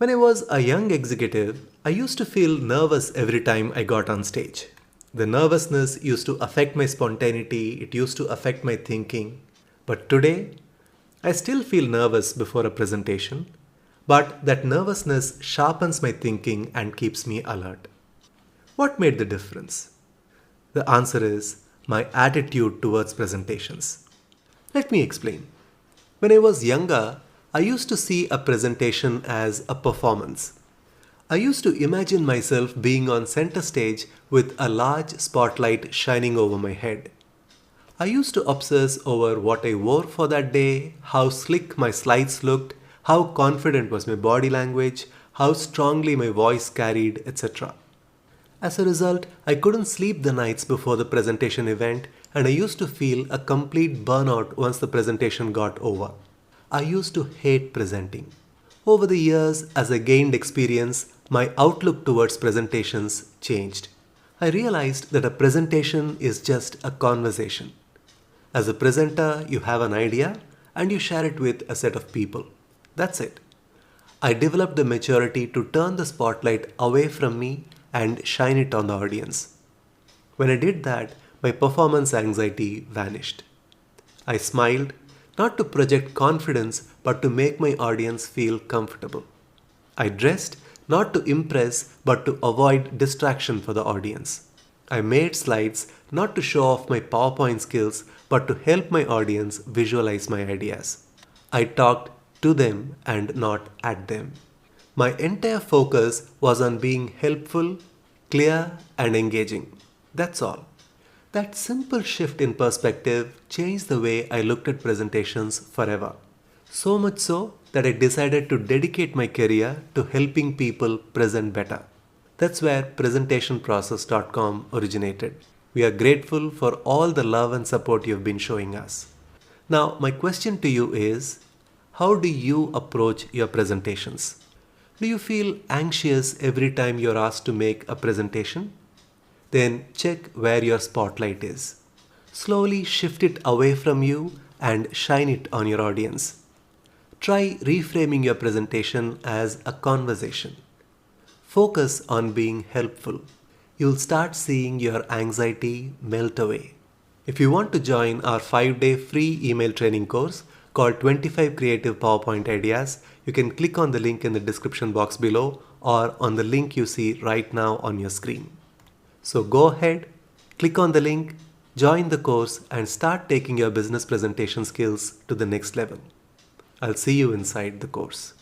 When I was a young executive, I used to feel nervous every time I got on stage. The nervousness used to affect my spontaneity, it used to affect my thinking. But today, I still feel nervous before a presentation, but that nervousness sharpens my thinking and keeps me alert. What made the difference? The answer is my attitude towards presentations. Let me explain. When I was younger, I used to see a presentation as a performance. I used to imagine myself being on center stage with a large spotlight shining over my head. I used to obsess over what I wore for that day, how slick my slides looked, how confident was my body language, how strongly my voice carried, etc. As a result, I couldn't sleep the nights before the presentation event, and I used to feel a complete burnout once the presentation got over. I used to hate presenting. Over the years, as I gained experience, my outlook towards presentations changed. I realized that a presentation is just a conversation. As a presenter, you have an idea and you share it with a set of people. That's it. I developed the maturity to turn the spotlight away from me and shine it on the audience. When I did that, my performance anxiety vanished. I smiled, not to project confidence, but to make my audience feel comfortable. I dressed, not to impress, but to avoid distraction for the audience. I made slides, not to show off my PowerPoint skills, but to help my audience visualize my ideas. I talked to them and not at them. My entire focus was on being helpful, clear, and engaging. That's all. That simple shift in perspective changed the way I looked at presentations forever. So much so that I decided to dedicate my career to helping people present better. That's where presentationprocess.com originated. We are grateful for all the love and support you've been showing us. Now, my question to you is, how do you approach your presentations? Do you feel anxious every time you're asked to make a presentation? Then check where your spotlight is. Slowly shift it away from you and shine it on your audience. Try reframing your presentation as a conversation. Focus on being helpful. You'll start seeing your anxiety melt away. If you want to join our 5-day free email training course called 25 Creative PowerPoint Ideas, you can click on the link in the description box below or on the link you see right now on your screen. So go ahead, click on the link, join the course, and start taking your business presentation skills to the next level. I'll see you inside the course.